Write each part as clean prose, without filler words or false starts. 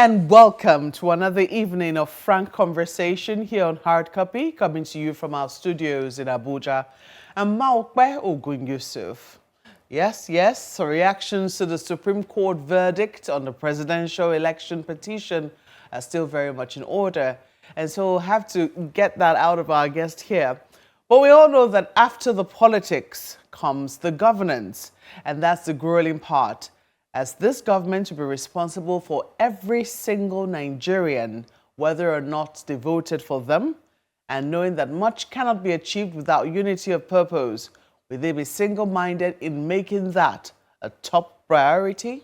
And welcome to another evening of frank conversation here on Hard Copy, coming to you from our studios in Abuja. And Maokbe Ogun Yusuf. Yes, so reactions to the Supreme Court verdict on the presidential election petition are still very much in order. And so we'll have to get that out of our guest here. But we all know that after the politics comes the governance, and that's the grueling part, as this government will be responsible for every single Nigerian, whether or not they voted for them, and knowing that much cannot be achieved without unity of purpose. Will they be single-minded in making that a top priority?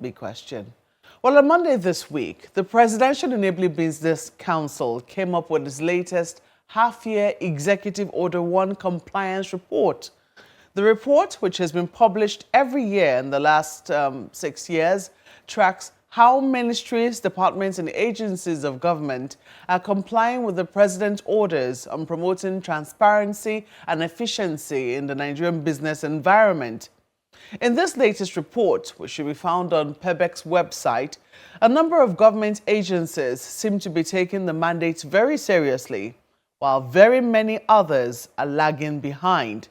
Big question. Well, on Monday this week, the Presidential Enabling Business Council came up with its latest half-year Executive Order 1 compliance report. The report, which has been published every year in the last 6 years, tracks how ministries, departments, and agencies of government are complying with the President's orders on promoting transparency and efficiency in the Nigerian business environment. In this latest report, which should be found on PEBEC's website, a number of government agencies seem to be taking the mandate very seriously, while very many others are lagging behind.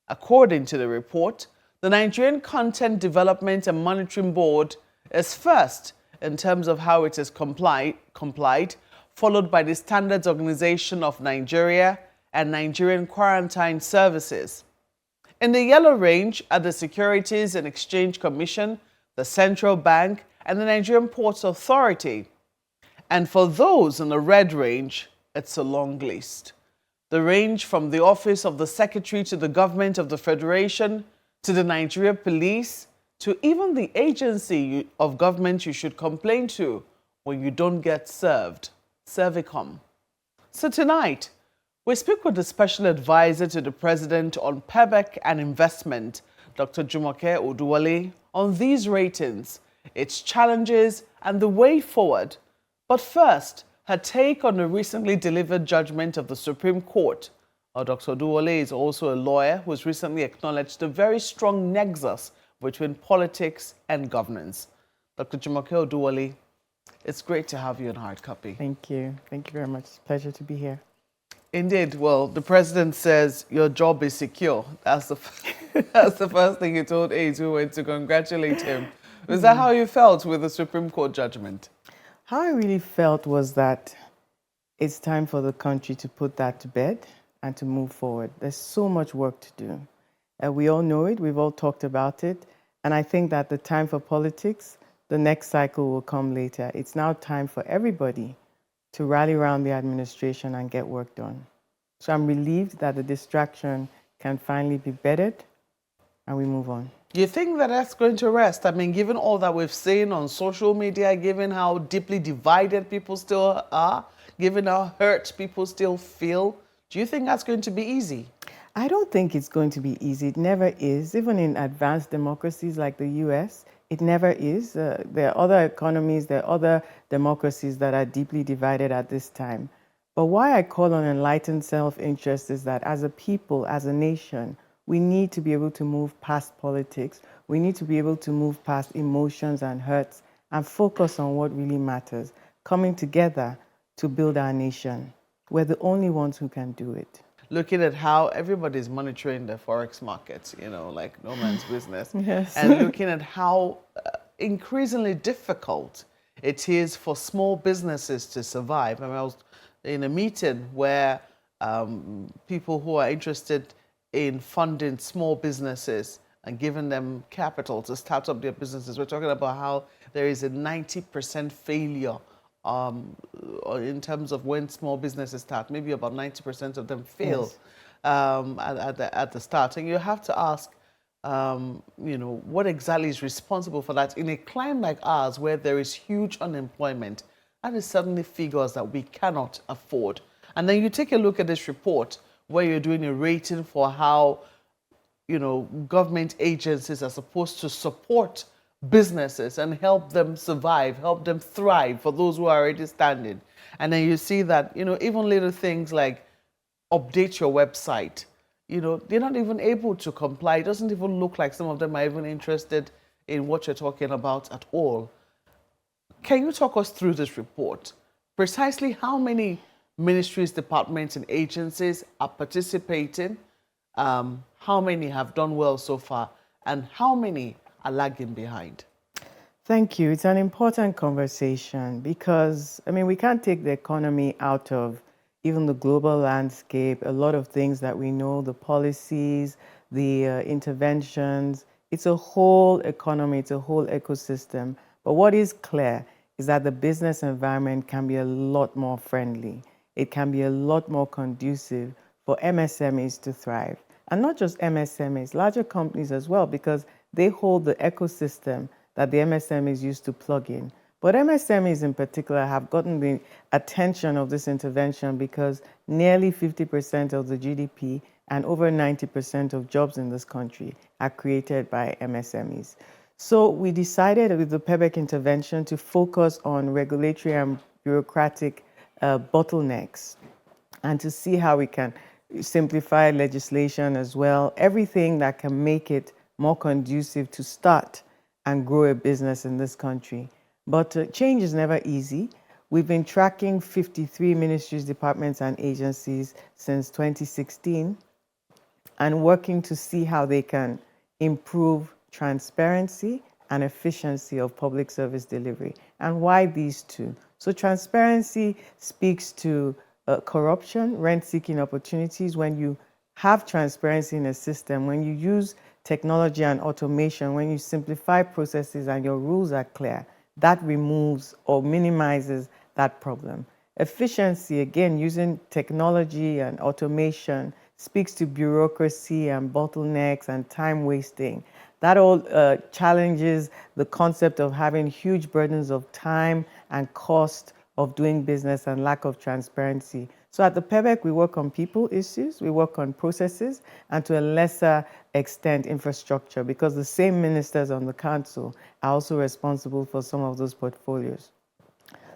According to the report, the Nigerian Content Development and Monitoring Board is first in terms of how it is complied, followed by the Standards Organization of Nigeria and Nigerian Quarantine Services. In the yellow range are the Securities and Exchange Commission, the Central Bank, and the Nigerian Ports Authority. And for those in the red range, it's a long list. They range from the Office of the Secretary to the Government of the Federation, to the Nigeria Police, to even the agency of government you should complain to when you don't get served, Servicom. So tonight, we speak with the Special Advisor to the President on PEBEC and Investment, Dr. Jumoke Oduwole, on these ratings, its challenges, and the way forward. But first, her take on the recently delivered judgment of the Supreme Court. Dr. Oduwole is also a lawyer who has recently acknowledged the very strong nexus between politics and governance. Dr. Jumoke Oduwole, it's great to have you in Hard Copy. Thank you. Thank you very much. It's a pleasure to be here. Indeed. Well, the president says your job is secure. That's the first thing he told aides who went to congratulate him. Was that how you felt with the Supreme Court judgment? How I really felt was that it's time for the country to put that to bed and to move forward. There's so much work to do. We all know it. We've all talked about it. And I think that the time for politics, the next cycle will come later. It's now time for everybody to rally around the administration and get work done. So I'm relieved that the distraction can finally be bettered and we move on. Do you think that that's going to rest? I mean, given all that we've seen on social media, given how deeply divided people still are, given how hurt people still feel, do you think that's going to be easy? I don't think it's going to be easy. It never is. Even in advanced democracies like the US, it never is. There are other economies, there are other democracies that are deeply divided at this time. But why I call on enlightened self-interest is that as a people, as a nation, we need to be able to move past politics. We need to be able to move past emotions and hurts and focus on what really matters, coming together to build our nation. We're the only ones who can do it. Looking at how everybody's monitoring the forex markets, like no man's business. Yes. And looking at how increasingly difficult it is for small businesses to survive. I mean, I was in a meeting where people who are interested in funding small businesses and giving them capital to start up their businesses. We're talking about how there is a 90% failure in terms of when small businesses start. Maybe about 90% of them fail. Yes. At the start. And you have to ask, what exactly is responsible for that in a climate like ours where there is huge unemployment? That is suddenly figures that we cannot afford. And then you take a look at this report where you're doing a rating for how, government agencies are supposed to support businesses and help them survive, help them thrive for those who are already standing. And then you see that, even little things like update your website, they're not even able to comply. It doesn't even look like some of them are even interested in what you're talking about at all. Can you talk us through this report? Precisely how many ministries, departments, and agencies are participating? How many have done well so far? And how many are lagging behind? Thank you. It's an important conversation because, I mean, we can't take the economy out of even the global landscape, a lot of things that we know, the policies, the interventions. It's a whole economy, it's a whole ecosystem. But what is clear is that the business environment can be a lot more friendly. It can be a lot more conducive for MSMEs to thrive. And not just MSMEs, larger companies as well, because they hold the ecosystem that the MSMEs used to plug in. But MSMEs in particular have gotten the attention of this intervention because nearly 50% of the GDP and over 90% of jobs in this country are created by MSMEs. So we decided with the PEBEC intervention to focus on regulatory and bureaucratic bottlenecks and to see how we can simplify legislation as well, everything that can make it more conducive to start and grow a business in this country. But change is never easy. We've been tracking 53 ministries, departments, and agencies since 2016 and working to see how they can improve transparency and efficiency of public service delivery. And why these two? So transparency speaks to corruption, rent-seeking opportunities. When you have transparency in a system, when you use technology and automation, when you simplify processes and your rules are clear, that removes or minimizes that problem. Efficiency, again, using technology and automation speaks to bureaucracy and bottlenecks and time wasting. That all challenges the concept of having huge burdens of time and cost of doing business and lack of transparency. So at the PEBEC, we work on people issues, we work on processes, and to a lesser extent, infrastructure, because the same ministers on the council are also responsible for some of those portfolios.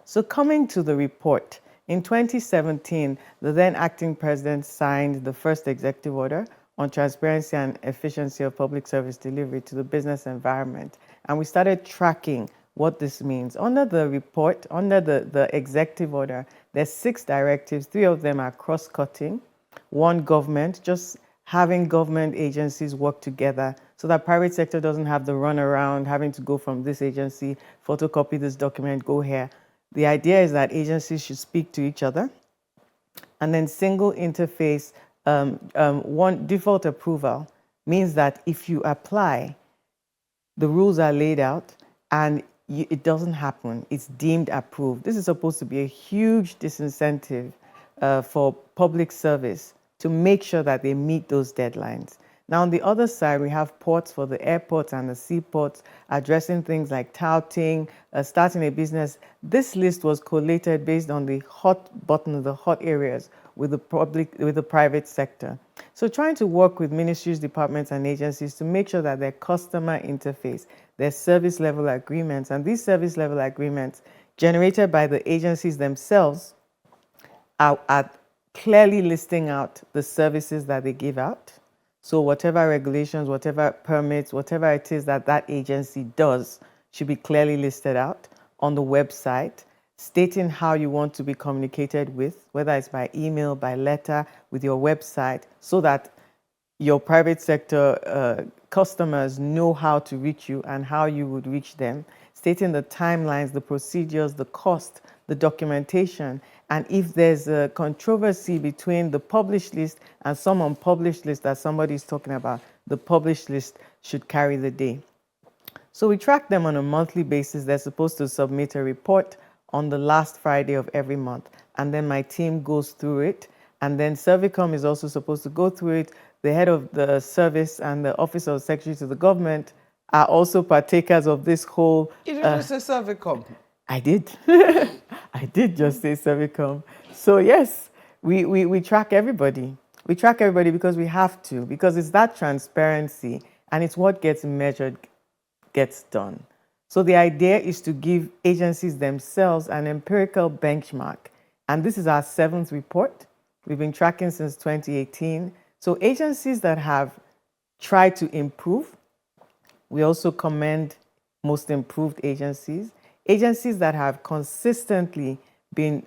So coming to the report, in 2017, the then acting president signed the first executive order on transparency and efficiency of public service delivery to the business environment. And we started tracking what this means. Under the report, under the executive order, there's 6 directives. 3 of them are cross-cutting. 1, government, just having government agencies work together so that private sector doesn't have the run around, having to go from this agency, photocopy this document, go here. The idea is that agencies should speak to each other. And then single interface, one default approval means that if you apply, the rules are laid out and it doesn't happen, it's deemed approved. This is supposed to be a huge disincentive for public service to make sure that they meet those deadlines. Now, on the other side, we have ports for the airports and the seaports addressing things like touting, starting a business. This list was collated based on the hot button, the hot areas with the private sector. So trying to work with ministries, departments, and agencies to make sure that their customer interface, their service level agreements, and these service level agreements generated by the agencies themselves are clearly listing out the services that they give out. So whatever regulations, whatever permits, whatever it is that that agency does should be clearly listed out on the website, stating how you want to be communicated with, whether it's by email, by letter, with your website, so that your private sector customers know how to reach you and how you would reach them, stating the timelines, the procedures, the cost, the documentation, and if there's a controversy between the published list and some unpublished list that somebody is talking about, the published list should carry the day. So we track them on a monthly basis. They're supposed to submit a report on the last Friday of every month, and then my team goes through it, and then Servicom is also supposed to go through it. The head of the service and the office of secretary to the government are also partakers of this whole... You didn't say Servicom. I did. I did just say Servicom. So yes, we track everybody. We track everybody because we have to, because it's that transparency and it's what gets measured gets done. So the idea is to give agencies themselves an empirical benchmark. And this is our 7th report. We've been tracking since 2018. So agencies that have tried to improve, we also commend most improved agencies. agencies that have consistently been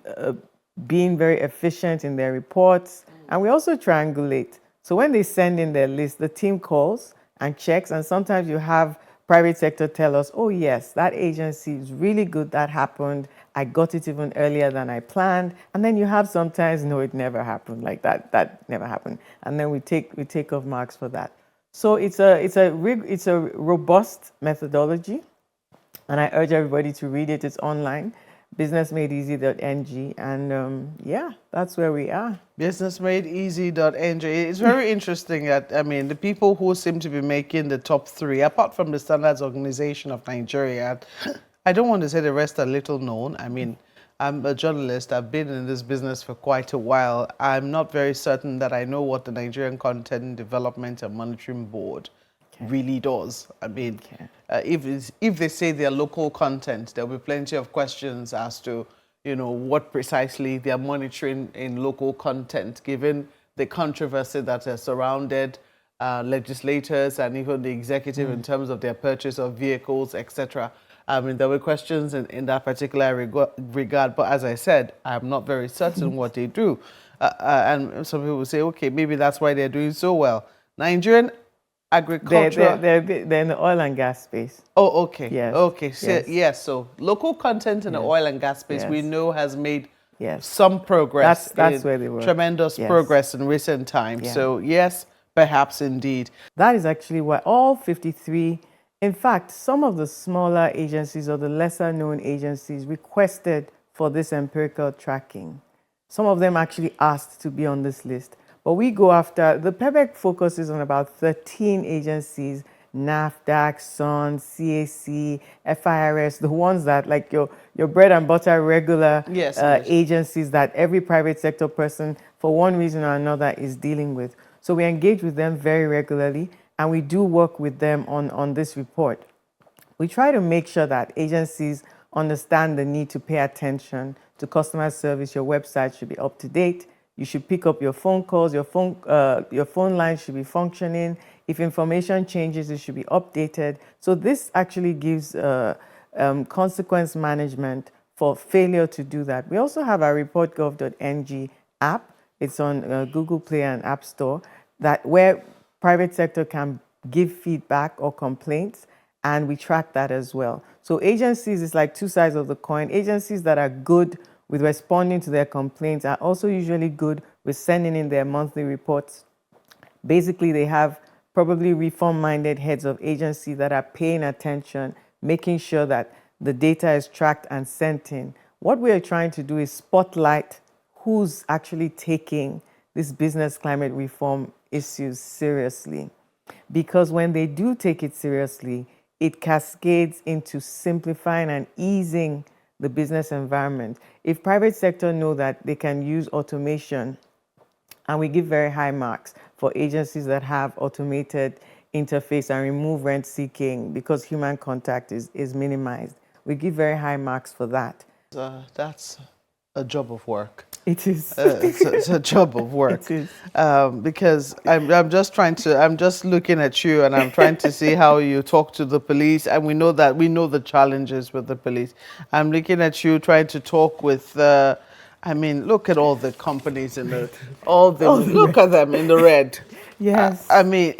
being very efficient in their reports, and we also triangulate. So when they send in their list, the team calls and checks, and sometimes you have private sector tell us, oh yes, that agency is really good, that happened, I got it even earlier than I planned. And then you have sometimes, no, it never happened, like that never happened. And then we take off marks for that. So it's a robust methodology, and I urge everybody to read it. It's online, businessmadeeasy.ng, and yeah, that's where we are. Businessmadeeasy.ng. It's very interesting that, I mean, the people who seem to be making the top three, apart from the Standards Organization of Nigeria, I don't want to say the rest are little known. I mean, I'm a journalist. I've been in this business for quite a while. I'm not very certain that I know what the Nigerian Content Development and Monitoring Board really does. I mean, if they say they're local content, there'll be plenty of questions as to, you know, what precisely they're monitoring in local content, given the controversy that has surrounded legislators and even the executive in terms of their purchase of vehicles, etc. I mean, there were questions in that particular regard, but as I said, I'm not very certain what they do. And some people say, okay, maybe that's why they're doing so well. Nigerian agriculture. They're in the oil and gas space. Oh, okay. Yes. Okay. So, yes. So local content in the oil and gas space, we know has made some progress. That's where they were. Tremendous progress in recent times. So yes, perhaps indeed. That is actually why all 53, in fact, some of the smaller agencies or the lesser known agencies requested for this empirical tracking. Some of them actually asked to be on this list. But we go after, the PEBEC focuses on about 13 agencies, NAFDAC, SON, CAC, FIRS, the ones that, like your bread and butter regular agencies that every private sector person, for one reason or another, is dealing with. So we engage with them very regularly, and we do work with them on this report. We try to make sure that agencies understand the need to pay attention to customer service. Your website should be up to date. You should pick up your phone calls. Your phone line should be functioning. If information changes, it should be updated. So this actually gives consequence management for failure to do that. We also have our reportgov.ng app. It's on Google Play and App Store, where private sector can give feedback or complaints, and we track that as well. So agencies, it's like two sides of the coin. Agencies that are good with responding to their complaints are also usually good with sending in their monthly reports. Basically, they have probably reform-minded heads of agencies that are paying attention, making sure that the data is tracked and sent in. What we are trying to do is spotlight who's actually taking this business climate reform issues seriously. Because when they do take it seriously, it cascades into simplifying and easing the business environment. If private sector know that they can use automation, and we give very high marks for agencies that have automated interface and remove rent seeking because human contact is minimized. We give very high marks for that. That's a job of work. It is. It's a job of work. It is. Because I'm just looking at you and I'm trying to see how you talk to the police, and we know the challenges with the police. I'm looking at you trying to talk with, I mean, look at all the companies in look at them in the red. Yes. I mean,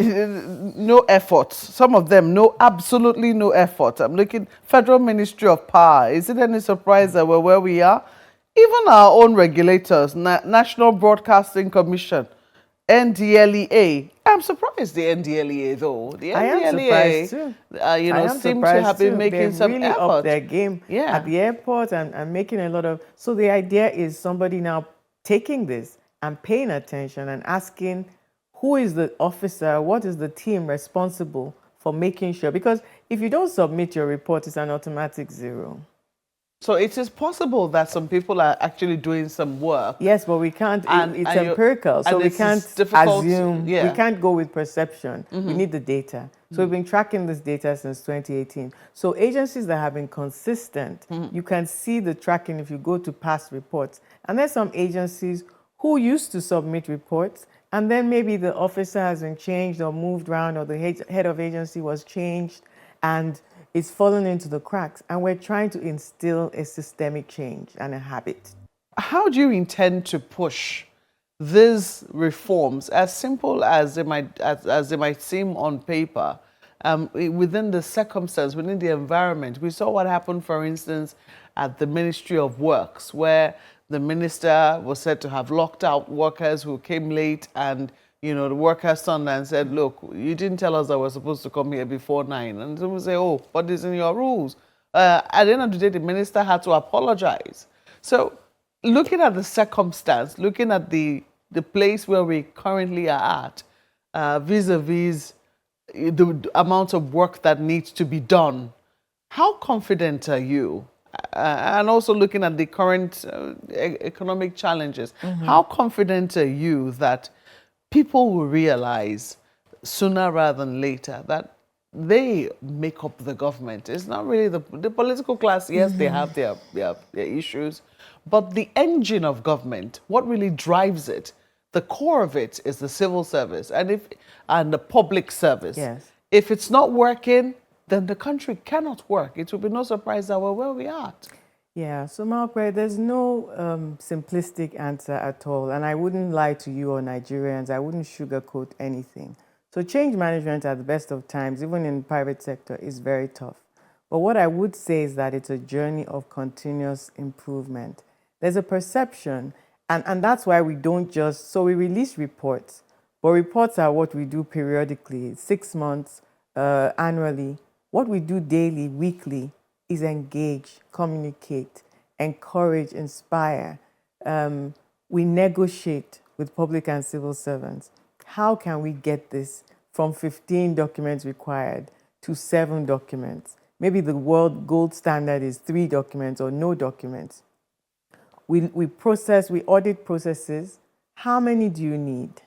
no effort. Some of them, absolutely no effort. I'm looking, Federal Ministry of Power. Is it any surprise that we're where we are? Even our own regulators, National Broadcasting Commission, NDLEA. I'm surprised the NDLEA though. The NDLEA, I am surprised too. Seem to have been making some really effort. up their game at the airport and making a lot of. So the idea is somebody now taking this and paying attention and asking, who is the officer? What is the team responsible for making sure? Because if you don't submit your report, it's an automatic 0. So it is possible that some people are actually doing some work. Yes, but we can't, it's empirical, so we can't assume, we can't go with perception. We need the data. So we've been tracking this data since 2018. So agencies that have been consistent, you can see the tracking if you go to past reports. And there's some agencies who used to submit reports, and then maybe the officer has been changed or moved around, or the head of agency was changed, and It's fallen into the cracks, and we're trying to instill a systemic change and a habit. How do you intend to push these reforms, as simple as they might seem on paper, within the circumstance, within the environment? We saw what happened, for instance, at the Ministry of Works, where the minister was said to have locked out workers who came late, and the workers turned and said, "Look, you didn't tell us that we're supposed to come here before 9." And someone say, "Oh, but it's in your rules." At the end of the day, the minister had to apologize. So, looking at the circumstance, looking at the place where we currently are at, vis-a-vis the amount of work that needs to be done, how confident are you? And also looking at the current economic challenges, how confident are you that people will realize sooner rather than later that they make up the government? It's not really the political class. Yes, they have their issues, but the engine of government, what really drives it, the core of it, is the civil service and the public service. Yes. If it's not working, then the country cannot work. It will be no surprise that we're where we are. Yeah, so Malcolm, there's no simplistic answer at all. And I wouldn't lie to you or Nigerians. I wouldn't sugarcoat anything. So change management at the best of times, even in the private sector, is very tough. But what I would say is that it's a journey of continuous improvement. There's a perception, and that's why we don't just, so we release reports, but reports are what we do periodically, 6 months, annually. What we do daily, weekly, is engage, communicate, encourage, inspire. We negotiate with public and civil servants. How can we get this from 15 documents required to 7 documents? Maybe the world gold standard is 3 documents or no documents. We audit processes. How many do you need?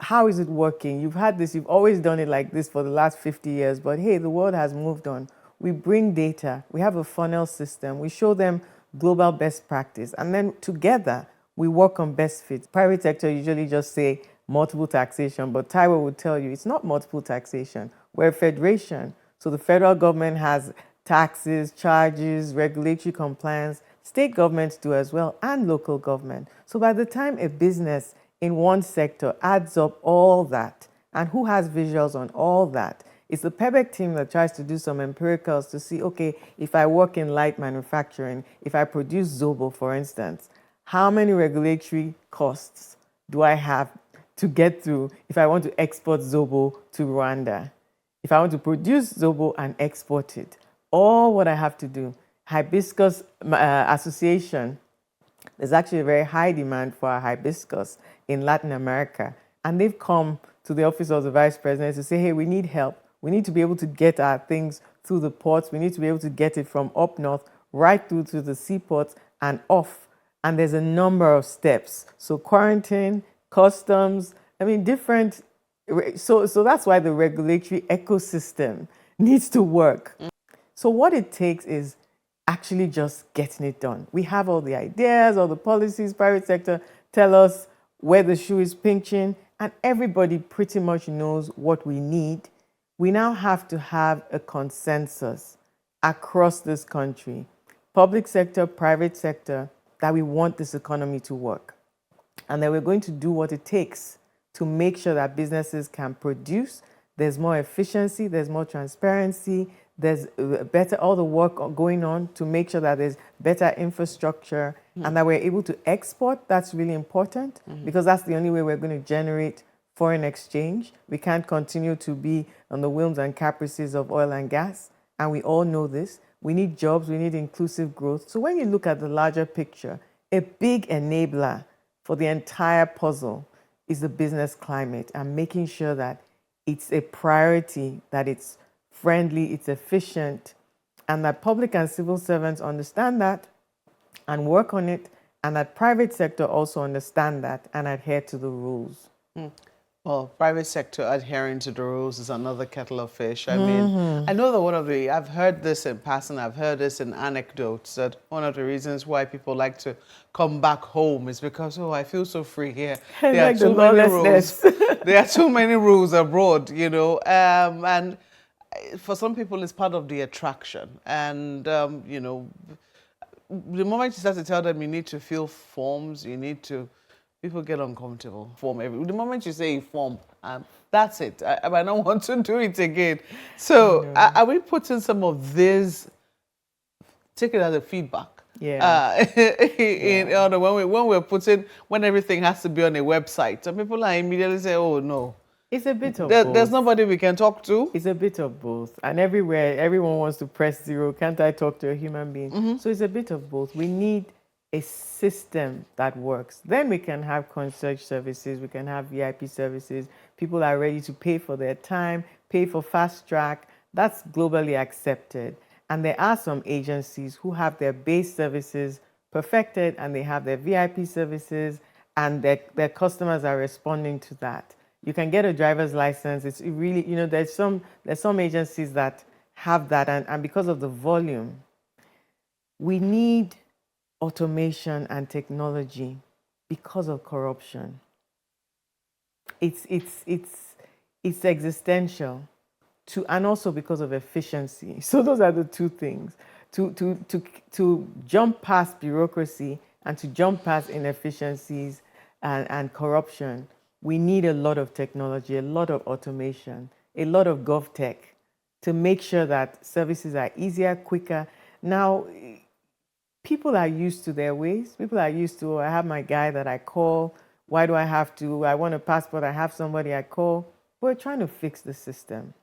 How is it working? You've had this, you've always done it like this for the last 50 years, but hey, the world has moved on. We bring data, we have a funnel system, we show them global best practice, and then together we work on best fit. Private sector usually just say multiple taxation, but Taiwo would tell you it's not multiple taxation. We're a federation, so the federal government has taxes, charges, regulatory compliance. State governments do as well, and local government. So by the time a business in one sector adds up all that, and who has visuals on all that, it's the PEBEC team that tries to do some empiricals to see, okay, if I work in light manufacturing, if I produce Zobo, for instance, how many regulatory costs do I have to get through if I want to export Zobo to Rwanda? If I want to produce Zobo and export it, all what I have to do. Hibiscus Association, there's actually a very high demand for hibiscus in Latin America. And they've come to the office of the vice president to say, hey, we need help. We need to be able to get our things through the ports. We need to be able to get it from up north right through to the seaports and off. And there's a number of steps. So quarantine, customs, different. So that's why the regulatory ecosystem needs to work. So what it takes is actually just getting it done. We have all the ideas, all the policies, private sector tell us where the shoe is pinching, and everybody pretty much knows what we need. We now have to have a consensus across this country, public sector, private sector, that we want this economy to work. And that we're going to do what it takes to make sure that businesses can produce, there's more efficiency, there's more transparency, there's better, all the work going on to make sure that there's better infrastructure and that we're able to export. That's really important because that's the only way we're going to generate foreign exchange. We can't continue to be on the whims and caprices of oil and gas. And we all know this. We need jobs, we need inclusive growth. So when you look at the larger picture, a big enabler for the entire puzzle is the business climate and making sure that it's a priority, that it's friendly, it's efficient, and that public and civil servants understand that and work on it, and that private sector also understand that and adhere to the rules. Well, private sector adhering to the rules is another kettle of fish. I mean, I know that I've heard this in passing, I've heard this in anecdotes, that one of the reasons why people like to come back home is because, oh, I feel so free here. There are too many rules. There are too many rules abroad, and for some people, it's part of the attraction. And, you know, the moment you start to tell them you need to fill forms, you need to, people get uncomfortable. The moment you say form, that's it. I might not want to do it again. So are we putting some of this, take it as a feedback? Yeah. When everything has to be on a website, some people are immediately say, oh no. It's a bit of both. There's nobody we can talk to. It's a bit of both. And everywhere, everyone wants to press 0. Can't I talk to a human being? So it's a bit of both. We need a system that works. Then we can have concierge services. We can have VIP services. People are ready to pay for their time, pay for fast track. That's globally accepted. And there are some agencies who have their base services perfected and they have their VIP services and their customers are responding to that. You can get a driver's license. It's really, you know, there's some agencies that have that, and because of the volume, we need automation and technology because of corruption. It's existential, and also because of efficiency. So those are the two things. To jump past bureaucracy and to jump past inefficiencies and corruption, we need a lot of technology, a lot of automation, a lot of GovTech to make sure that services are easier, quicker. Now, people are used to their ways. People are used to, I have my guy that I call. Why do I have to? I want a passport. I have somebody I call. We're trying to fix the system.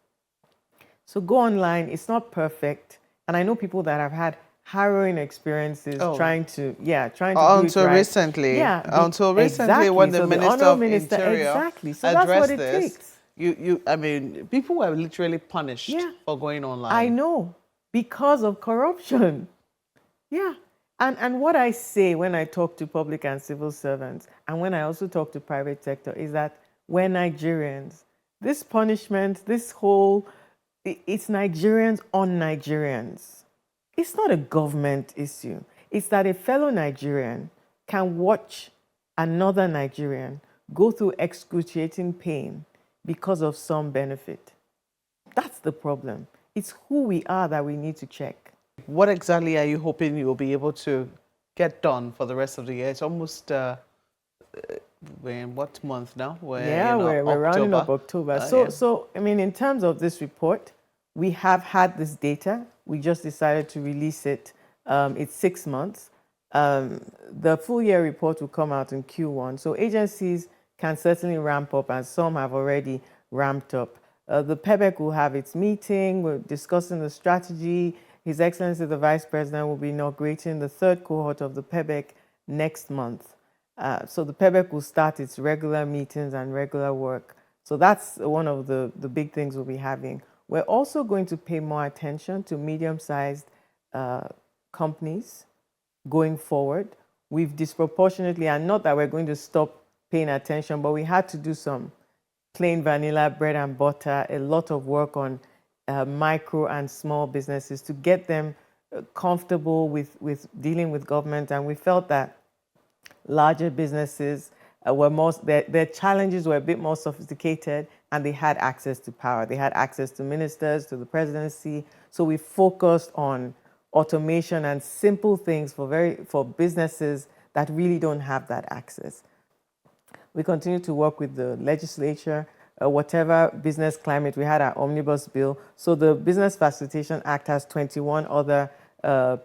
So go online. It's not perfect. And I know people that have had harrowing experiences trying to do it right. Until recently, exactly. when the so Minister of Interior exactly. So that's what it takes. I mean, people were literally punished for going online. I know, because of corruption. Yeah. And what I say when I talk to public and civil servants, and when I also talk to private sector, is that we're Nigerians. This punishment, this whole, it's Nigerians on Nigerians. It's not a government issue. It's that a fellow Nigerian can watch another Nigerian go through excruciating pain because of some benefit. That's the problem. It's who we are that we need to check. What exactly are you hoping you'll be able to get done for the rest of the year? It's almost, we're in what month now? We're rounding up October. So, I mean, in terms of this report, we have had this data. We just decided to release it. It's 6 months. The full year report will come out in Q1. So agencies can certainly ramp up, and some have already ramped up. The PEBEC will have its meeting. We're discussing the strategy. His Excellency the Vice President will be inaugurating the 3rd cohort of the PEBEC next month. So the PEBEC will start its regular meetings and regular work. So that's one of the big things we'll be having. We're also going to pay more attention to medium-sized companies going forward. We've disproportionately, and not that we're going to stop paying attention, but we had to do some plain vanilla bread and butter, a lot of work on micro and small businesses to get them comfortable with dealing with government. And we felt that larger businesses their challenges were a bit more sophisticated, and they had access to power. They had access to ministers, to the presidency. So we focused on automation and simple things for businesses that really don't have that access. We continue to work with the legislature, whatever business climate. We had our omnibus bill. So the Business Facilitation Act has 21 other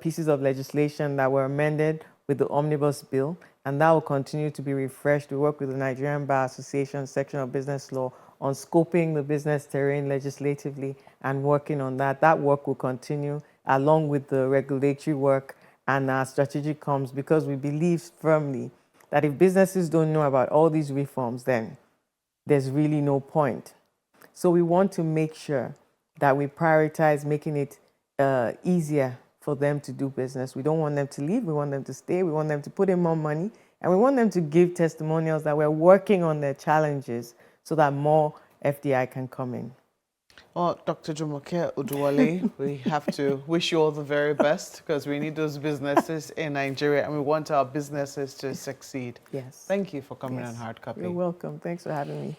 pieces of legislation that were amended with the omnibus bill, and that will continue to be refreshed. We work with the Nigerian Bar Association section of business law on scoping the business terrain legislatively and working on that. That work will continue along with the regulatory work and our strategic comms, because we believe firmly that if businesses don't know about all these reforms, then there's really no point. So we want to make sure that we prioritize making it easier for them to do business. We don't want them to leave. We want them to stay. We want them to put in more money. And we want them to give testimonials that we're working on their challenges so that more FDI can come in. Well, Dr. Jumoke Oduwole, we have to wish you all the very best, because we need those businesses in Nigeria and we want our businesses to succeed. Yes. Thank you for coming on Hard Copy. You're welcome. Thanks for having me.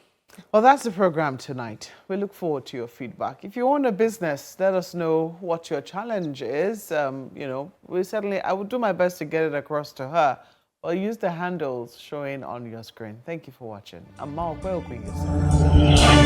Well, that's the program tonight. We look forward to your feedback. If you own a business, let us know what your challenge is. I will do my best to get it across to her. Or use the handles showing on your screen. Thank you for watching. I'm Mao Kwe Okwingi.